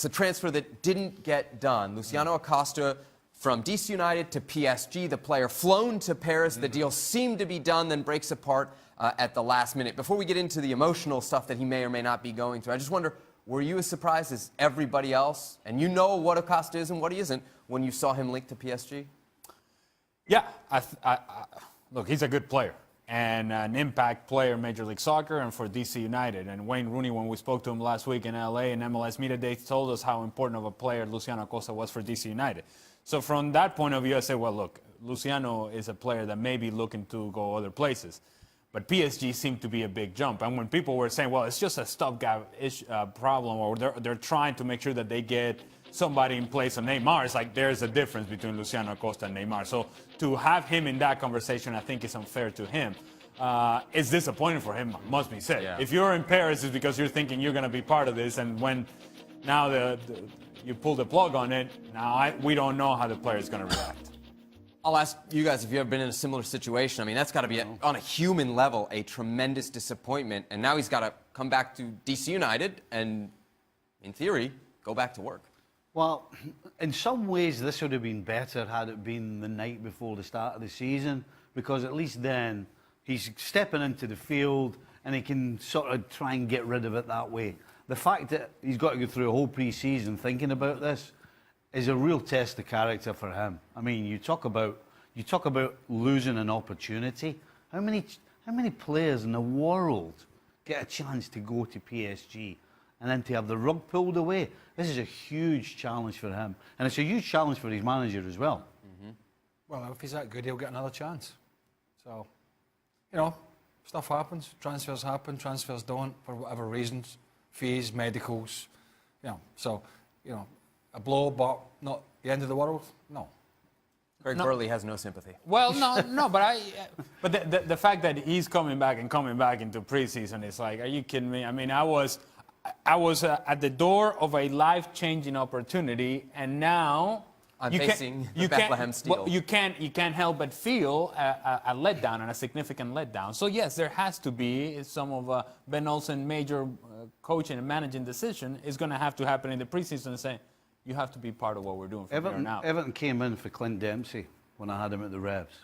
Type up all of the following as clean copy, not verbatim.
It's a transfer that didn't get done. Luciano Acosta from DC United to PSG, the player flown to Paris. The deal seemed to be done, then breaks apart at the last minute. Before we get into the emotional stuff that he may or may not be going through, I just wonder, were you as surprised as everybody else? And you know what Acosta is and what he isn't when you saw him linked to PSG? Yeah, look, he's a good player and an impact player in Major League Soccer and for DC United. And Wayne Rooney, when we spoke to him last week in LA in MLS Media Day, told us how important of a player Luciano Acosta was for DC United. So from that point of view, I say, well, look, Luciano is a player that may be looking to go other places. But PSG seemed to be a big jump. And when people were saying, well, it's just a stopgap problem, or they're trying to make sure that they get somebody in place of Neymar, it's like there's a difference between Luciano Acosta and Neymar. So to have him in that conversation, I think is unfair to him. It's disappointing for him, must be said. Yeah. If you're in Paris, it's because you're thinking you're going to be part of this. And when now you pull the plug on it, now we don't know how the player is going to react. I'll ask you guys if you've ever been in a similar situation. I mean, that's got to be, on a human level, a tremendous disappointment. And now he's got to come back to DC United and, in theory, go back to work. Well, in some ways, this would have been better had it been the night before the start of the season, because at least then he's stepping into the field and he can sort of try and get rid of it that way. The fact that he's got to go through a whole pre-season thinking about this is a real test of character for him. I mean, you talk about losing an opportunity. How many players in the world get a chance to go to PSG and then to have the rug pulled away? This is a huge challenge for him, and it's a huge challenge for his manager as well. Mm-hmm. Well, if he's that good, he'll get another chance. So, you know, stuff happens. Transfers happen. Transfers don't for whatever reasons. Fees, medicals. You know, so you know. A blow, but not the end of the world? No. Greg Burley has no sympathy. Well, no, but the fact that he's coming back into preseason is like, are you kidding me? I mean, I was at the door of a life-changing opportunity, and now I'm facing the Bethlehem Steel. Well, you can't help but feel a letdown and a significant letdown. So yes, there has to be some of Ben Olsen's major coaching and managing decision is going to have to happen in the preseason and say, you have to be part of what we're doing from here on out. Everton came in for Clint Dempsey when I had him at the Revs.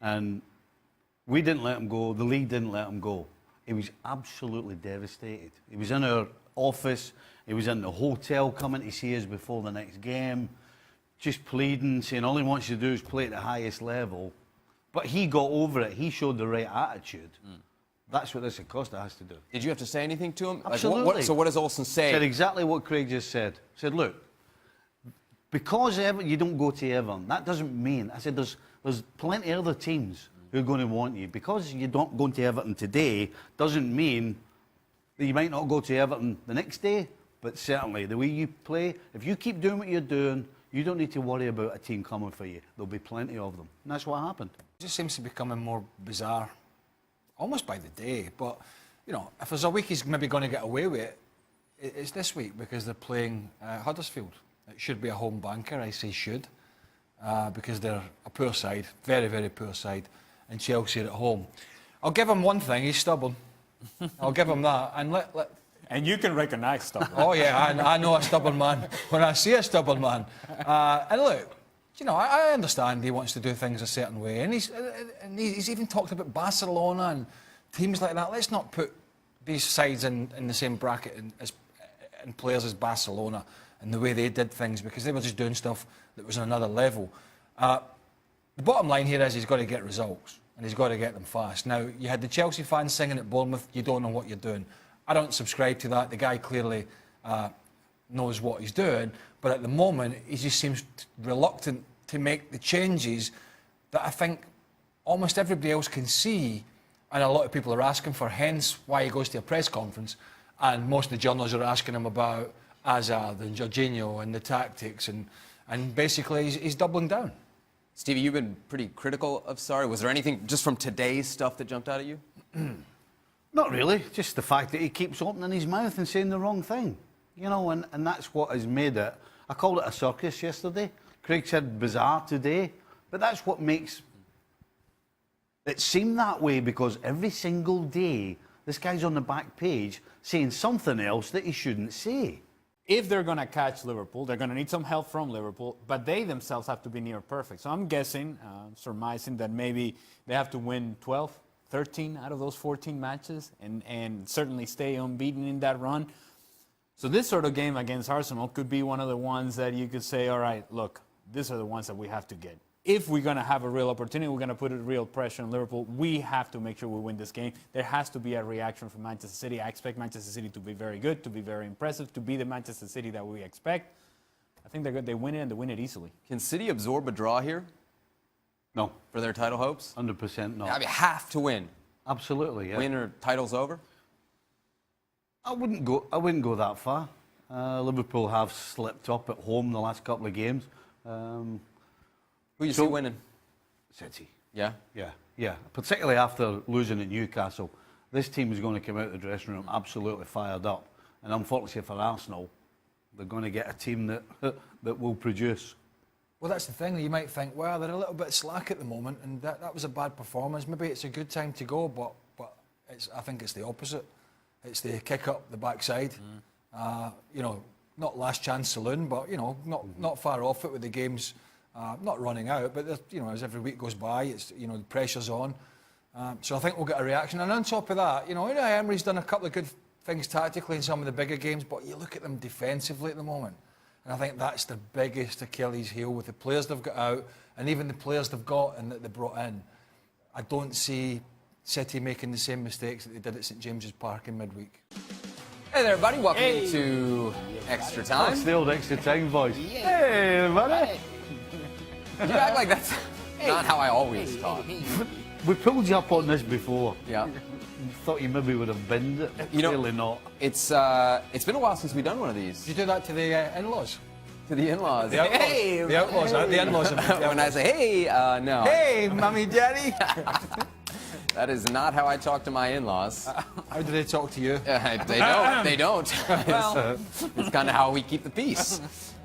And we didn't let him go. The league didn't let him go. He was absolutely devastated. He was in our office. He was in the hotel coming to see us before the next game, just pleading, saying all he wants to do is play at the highest level. But he got over it. He showed the right attitude. That's what this Acosta has to do. Did you have to say anything to him? Absolutely. Like, so what does Olsen say? Said exactly what Craig just said. Said, look, because you don't go to Everton, that doesn't mean... I said, there's plenty of other teams who are going to want you. Because you don't go to Everton today doesn't mean that you might not go to Everton the next day, but certainly the way you play, if you keep doing what you're doing, you don't need to worry about a team coming for you. There'll be plenty of them. And that's what happened. It just seems to be becoming more bizarre, almost by the day. But, you know, if there's a week he's maybe going to get away with it, it's this week because they're playing Huddersfield. It should be a home banker, I say should, because they're a poor side, very, very poor side, and Chelsea are at home. I'll give him one thing, he's stubborn. I'll give him that. And you can recognise stubborn. Oh, yeah, I know a stubborn man when I see a stubborn man. And look, you know, I understand he wants to do things a certain way, and he's even talked about Barcelona and teams like that. Let's not put these sides in the same bracket and players as Barcelona and the way they did things, because they were just doing stuff that was on another level. The bottom line here is he's got to get results, and he's got to get them fast. Now, you had the Chelsea fans singing at Bournemouth, you don't know what you're doing. I don't subscribe to that. The guy clearly knows what he's doing, but at the moment, he just seems reluctant to make the changes that I think almost everybody else can see, and a lot of people are asking for, hence why he goes to a press conference, and most of the journalists are asking him about Hazard and Jorginho and the tactics, and basically he's doubling down. Stevie, you've been pretty critical of Sarri. Was there anything just from today's stuff that jumped out at you? Not really. Just the fact that he keeps opening his mouth and saying the wrong thing. You know, and that's what has made it. I called it a circus yesterday. Craig said bizarre today. But that's what makes it seem that way, because every single day this guy's on the back page saying something else that he shouldn't say. if they're going to catch Liverpool, they're going to need some help from Liverpool, but they themselves have to be near perfect. So I'm guessing, surmising that maybe they have to win 12, 13 out of those 14 matches and certainly stay unbeaten in that run. So this sort of game against Arsenal could be one of the ones that you could say, all right, look, these are the ones that we have to get. If we're going to have a real opportunity, we're going to put a real pressure on Liverpool, we have to make sure we win this game. There has to be a reaction from Manchester City. I expect Manchester City to be very good, to be very impressive, to be the Manchester City that we expect. I think they're good. They win it, and they win it easily. Can City absorb a draw here No, for their title hopes? 100% no. I mean, have to win. Absolutely, yeah. Win or title's over? I wouldn't go that far. Liverpool have slipped up at home the last couple of games. Who you see winning? City. Yeah? Yeah. Particularly after losing at Newcastle. This team is going to come out of the dressing room absolutely fired up. And unfortunately for Arsenal, they're going to get a team that will produce. Well, that's the thing. You might think, well, they're a little bit slack at the moment, and that was a bad performance. Maybe it's a good time to go, but I think it's the opposite. It's the kick up the backside. You know, not last chance saloon, but you know, not far off it with the games not running out. But you know, as every week goes by, it's the pressure's on. So I think we'll get a reaction. And on top of that, Emery's done a couple of good things tactically in some of the bigger games, but you look at them defensively at the moment, and I think that's the biggest Achilles heel with the players they've got out, and even the players they've got and that they brought in. I don't see City making the same mistakes that they did at St James's Park in midweek. Hey there, everybody. Welcome to Extra Time. That's the old extra time voice. Hey, everybody. You act like that's not how I always talk. We pulled you up on this before. Yeah. Thought you maybe would have binned it. Clearly not. It's been a while since we've done one of these. Did you do that to the in-laws? To the in-laws. The outlaws. Hey, The outlaws. The in-laws. when I say, hey, no. Hey, mummy, daddy. That is not how I talk to my in-laws. How do they talk to you? They don't. They don't. Well, It's kind of how we keep the peace.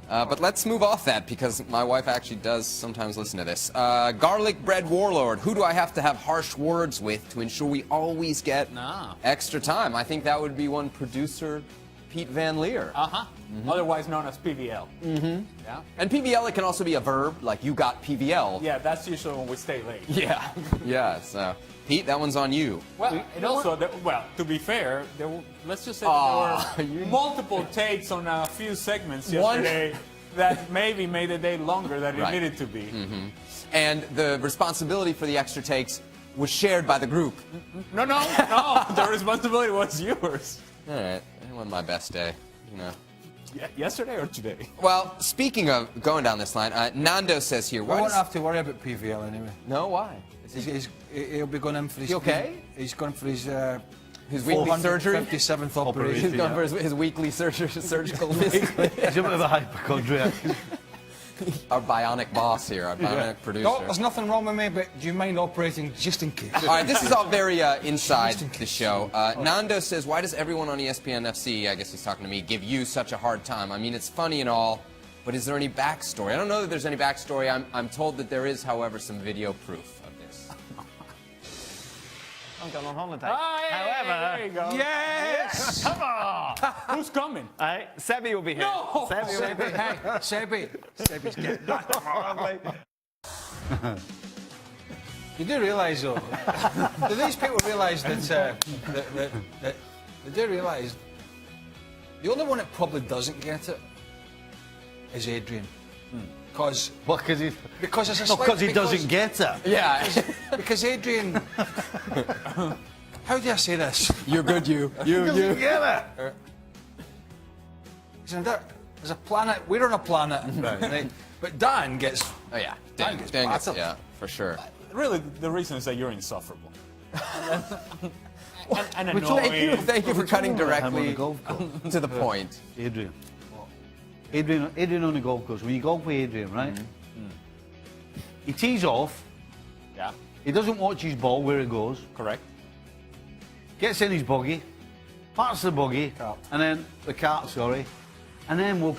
But let's move off that because my wife actually does sometimes listen to this. Garlic bread warlord. Who do I have to have harsh words with to ensure we always get extra time? I think that would be one producer, Pete Van Leer. Otherwise known as PVL. Yeah. And PVL, it can also be a verb, like you got PVL. Yeah, that's usually when we stay late. Yeah. Yeah. So, Pete, that one's on you. Well, and also, to be fair, let's just say that there were multiple takes on a few segments yesterday that maybe made the day longer than it needed to be. And the responsibility for the extra takes was shared by the group. No. The responsibility was yours. All right. It wasn't my best day, Yesterday or today? Well, speaking of going down this line, Nando says here, we why won't does... have to worry about PVL anyway. No, why? He'll be going in for his... He okay? He's going for his weekly surgery? 57th operation. He's going for his weekly surgical visit. He's a bit of a hypochondriac. Our bionic boss here, our bionic producer. No, there's nothing wrong with me, but do you mind operating just in case? All right, this is all very inside the show. Nando says, why does everyone on ESPN FC, I guess he's talking to me, give you such a hard time? I mean, it's funny and all, but is there any backstory? I don't know that there's any backstory. I'm told that there is, however, some video proof of this. I'm going on holiday. However, there you go. Yes! Come on! Who's coming? Hey, Sebi will be here. No! Sebi will be here. Hey, Sebi's getting You do realise, though, do these people realise that they do realise the only one that probably doesn't get it is Adrian. Because he doesn't get it. Yeah. Because Adrian, how do I say this? You're good, you. He doesn't get it. There's a planet. We're on a planet, right? But Dan gets. Oh, yeah. Dan gets battered. Yeah, for sure. Really, the reason is that you're insufferable. and annoying. Thank you for cutting directly to to the point. Adrian. Adrian on the golf course. When you golf with Adrian, right? He tees off. Yeah, He doesn't watch his ball where it goes. correct. Gets in his buggy, parts the buggy, Cart. and then the cart, sorry, and then we'll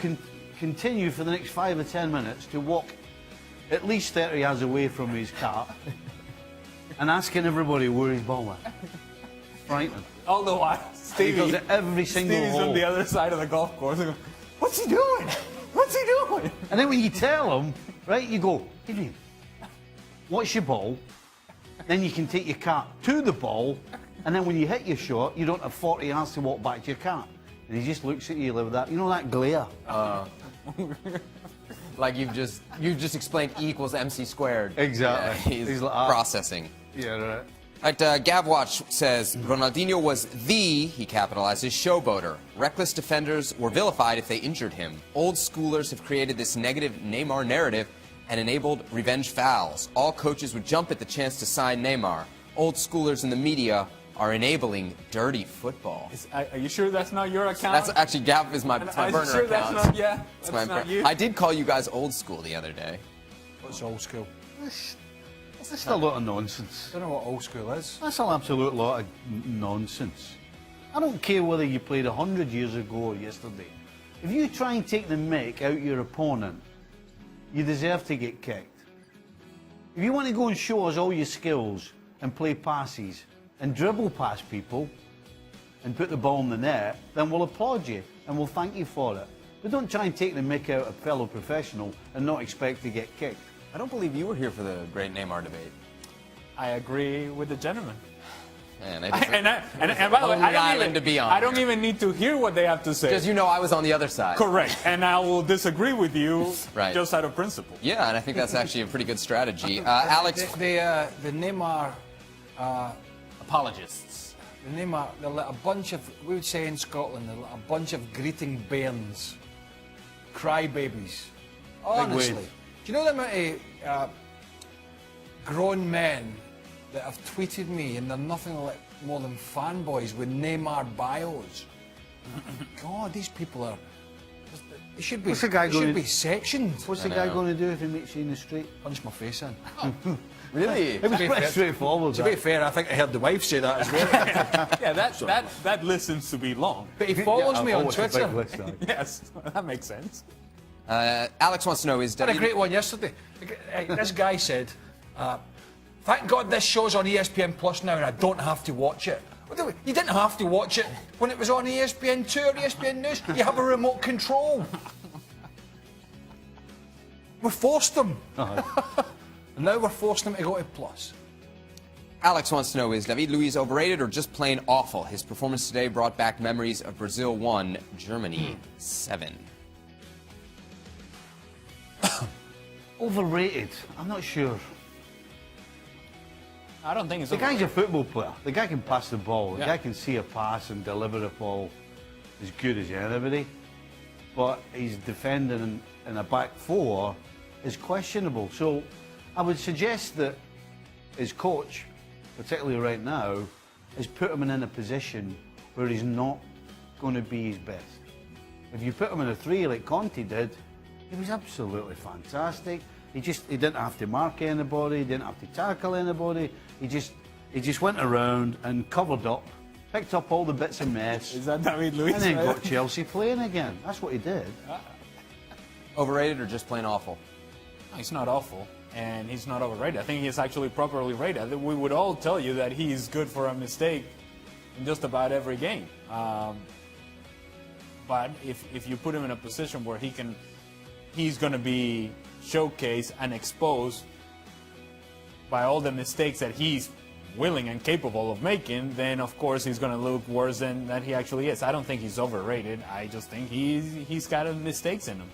continue for the next 5 or 10 minutes to walk at least 30 yards away from his cart and asking everybody where his ball went. Frightening. All the while, He Stevie, does it every single Stevie's hole. on the other side of the golf course. What's he doing? What's he doing? And then when you tell him, right, you go, Adrian, watch your ball. Then you can take your car to the ball. And then when you hit your shot, you don't have 40 yards to walk back to your car. And he just looks at you with that, you know, that glare. Like you've just explained E equals MC squared. Exactly. Yeah, he's He's like, ah. processing. Yeah, right. All right, Gavwatch says Ronaldinho was he capitalizes, showboater. Reckless defenders were vilified if they injured him. Old schoolers have created this negative Neymar narrative and enabled revenge fouls. All coaches would jump at the chance to sign Neymar. Old schoolers in the media are enabling dirty football. Are you sure that's not your account? That's actually Gav is my Are you burner sure account. that's not, yeah, It's that's my not you? I did call you guys old school the other day. What's old school? That's a lot of nonsense. I don't know what old school is. That's an absolute lot of nonsense. I don't care whether you played 100 years ago or yesterday. If you try and take the mick out your opponent, you deserve to get kicked. If you want to go and show us all your skills and play passes and dribble past people and put the ball in the net, then we'll applaud you and we'll thank you for it. But don't try and take the mick out of a fellow professional and not expect to get kicked. I don't believe you were here for the great Neymar debate. I agree with the gentleman. Man, And by the way, Lonely island to be on I don't here. even need to hear what they have to say. Because you know I was on the other side. Correct. And I will disagree with you Right. just out of principle. Yeah, and I think that's actually a pretty good strategy. Alex, The Neymar, apologists. the Neymar, they're like a bunch of, we would say in Scotland, they're like a bunch of greeting bairns, crybabies. Honestly. word. Do you know the amount of grown men that have tweeted me and they're nothing like more than fanboys with Neymar bios? God, these people are. They should be. What's the guy they should going- be sectioned. What's the guy going to do if he meets you in the street? Punch my face in. Really? It was pretty straightforward. To be that. fair, I think I heard the wife say that as well. Yeah, that listens to be long. But he follows Yeah, me oh, on it's a big Twitter. list, that. Yes, that makes sense. Alex wants to know is Had a great one yesterday. This guy said, "Thank God this show's on ESPN Plus now, and I don't have to watch it." Well, you didn't have to watch it when it was on ESPN 2 or ESPN News. You have a remote control. We forced them, and now we're forcing them to go to Plus. Alex wants to know is David Luiz overrated or just plain awful? His performance today brought back memories of Brazil 1, Germany 7. Overrated. I'm not sure. I don't think it's The guy's overrated. a football player. The guy can pass the ball. The Yeah. guy can see a pass and deliver a ball as good as anybody. But his defending in a back four is questionable. So I would suggest that his coach, particularly right now, has put him in a position where he's not going to be his best. If you put him in a 3 like Conte did, he was absolutely fantastic. He didn't have to mark anybody, he didn't have to tackle anybody. He just went around and covered up, picked up all the bits of mess, Is that David Luiz? and then right? got Chelsea playing again. That's what he did. Overrated or just plain awful? No, he's not awful, and he's not overrated. I think he's actually properly rated. I think we would all tell you that he's good for a mistake in just about every game. But if you put him in a position where he's going to be showcased and exposed by all the mistakes that he's willing and capable of making, then of course he's going to look worse than that he actually is. I don't think he's overrated. I just think he's got mistakes in him.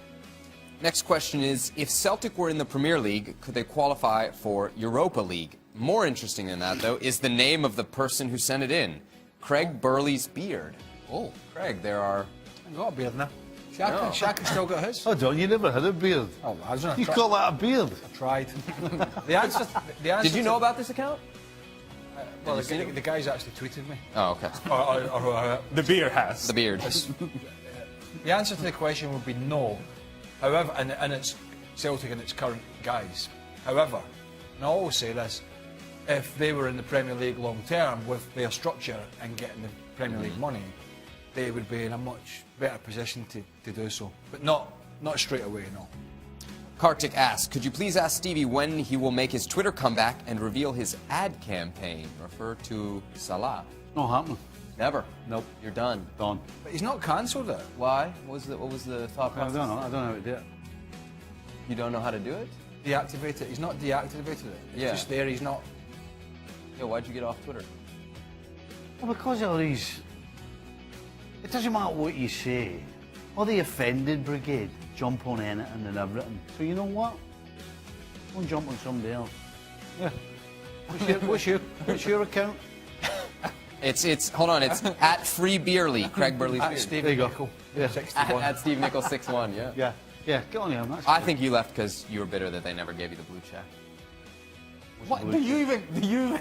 Next question is, if Celtic were in the Premier League, could they qualify for Europa League? More interesting than that, though, is the name of the person who sent it in. Craig Burley's beard. Oh, Craig, there are... I got a beard now. Shaka still got his. Oh, John, you never had a beard. Oh, I was gonna You try- call that a beard? tried. The answer. Did you know about this account? Well, the guy's actually tweeted me. Oh, okay. The beer has. The beard. The answer to the question would be no. However, and it's Celtic and its current guys. However, and I always say this, if they were in the Premier League long term with their structure and getting the Premier League money, they would be in a much better position to do so. But not straight away, no. Kartik asks, could you please ask Stevie when he will make his Twitter comeback and reveal his ad campaign? Refer to Salah. Not happening. Never. Nope. You're done. Done. But he's not cancelled it. Why? What was the thought I process? don't know. I don't know how to do it. You don't know how to do it? Deactivate it. He's not deactivated it. It's Yeah. just there. He's not. Yeah, why'd you get off Twitter? Well, because of these. It doesn't matter what you say. All the offended brigade jump on anything and everything. So you know what? Don't jump on somebody else. Yeah. What's your account? It's hold on, it's at Free Beerly, Craig Burley's At beard. Steve There you go. Nicol. Yeah. 61. At Steve Nichols 61, yeah. Yeah. Yeah. Get on him. That's I good. think you left because you were bitter that they never gave you the blue check. What do you even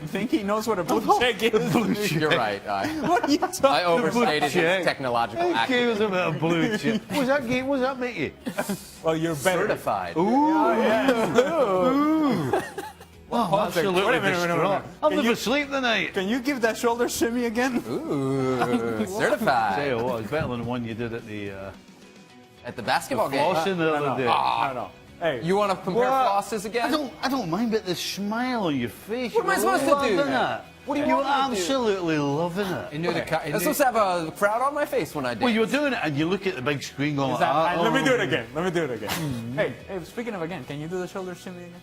think he knows what a blue check is? You're right. What are you talking I overstated check. his technological Who acumen. cares about a blue chip? What's that game? What's that make you? Well, you're better. Certified. Oh, Wait a minute, wait a minute. I'll Can never you- sleep tonight. Can you give that shoulder shimmy again? Ooh, Tell certified. you what, it's better than the one you did at the At the basketball game. flossing the other day. No. Hey, You want to compare What? flosses again? I don't mind, but the smile on your face. What am I you supposed were to do? loving it. What do you You were want me to do? absolutely loving it. He knew the cat. I was supposed to have a crowd on my face when I did. Well, you were doing it, and you look at the big screen going like that. let me do it Oh. again. Let me do it again. hey, speaking of again, can you do the shoulder shimmy again?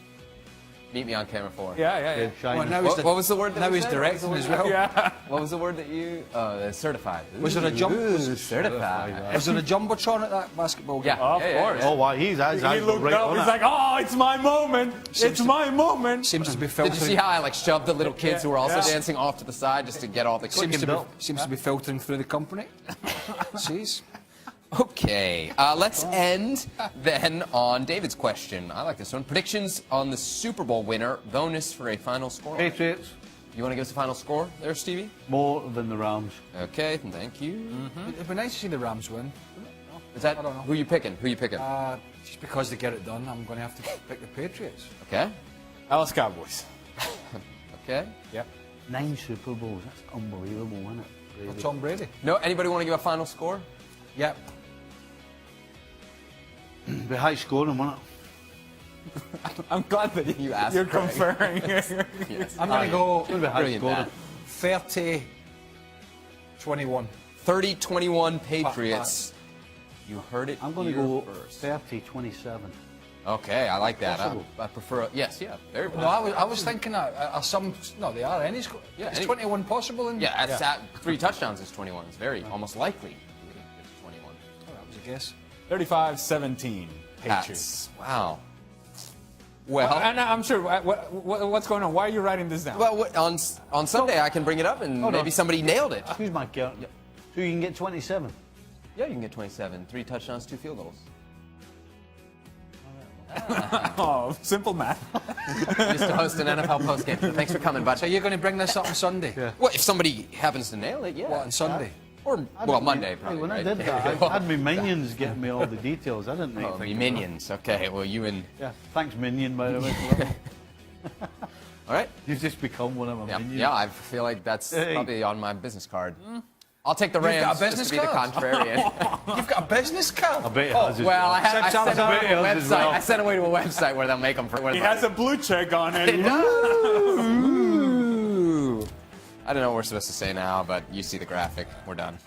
Meet me on camera 4. Yeah. Yeah, shine. Well, now What, he's what was the word that now we he's said? directing as well. Yeah. What was the word that you... certified. Was there a jump? Ooh, Was certified. there a jumbotron at that basketball game? Of course. Oh, why? He's eyes He looked right up. on He's it. like, "Oh, it's my moment. It's my moment." Seems to be Did you see filtering. how I like shoved the little kids who were also Yeah. dancing off to the side just to get all the Seems to be filtering through the company. Sees. Okay, let's end then on David's question. I like this one. Predictions on the Super Bowl winner, bonus for a final score. Patriots, You want to give us a final score there, Stevie? more than the Rams. Okay, thank you. It'd be nice to see the Rams win. Is that I don't know. who you picking? Who you picking? Just because they get it done, I'm going to have to pick the Patriots. Okay, Dallas Cowboys. okay. Yep. 9 Super Bowls. That's unbelievable, isn't it? For Brady. Tom Brady. No, anybody want to give a final score? Yep. Be high scoring, wasn't it? I'm glad that You asked, you're Craig. conferring. Yes. I'm going to go It's going to be high Brilliant, scoring. Matt. 30-21. 30-21 Patriots. You heard it I'm going to here go first. 30-27. Okay, I like that. Possible. I prefer. Yes, yeah, very No, possible. I was thinking, are some... No, they are. Any score? Yeah, Is any- 21 possible? In Yeah, that's at 3 touchdowns is 21. It's very almost likely. It's 21. Oh, that was a guess. 35-17 Patriots. That's, wow. Well, And I'm sure. What's going on? Why are you writing this down? well, on Sunday I can bring it up and Hold maybe on. somebody nailed it. Who's my count? So you can get 27. Yeah, you can get 27. 3 touchdowns, 2 field goals. Oh, simple math. Just to host an NFL postgame. Thanks for coming, bud. So you're going to bring this up on Sunday? Yeah. Well, if somebody happens to nail it, yeah. What, on Sunday? Or, well, Monday, probably. Hey, when right? I did that, I had my minions getting me all the details. I didn't make Oh, think me of minions. Okay, well, you and... that. Yeah, thanks, Minion, by the way. All right. You've just become one of my Yeah, minions. yeah, I feel like that's Hey. probably on my business card. I'll take the You've got Rams a just business to be the card? contrarian. You've got a business card? I bet it has as Well, I well. sent it away to a Sounds as website. well. I sent away to a website where they'll make them for. He has a blue check on it. Ooh. I don't know what we're supposed to say now, but you see the graphic. We're done.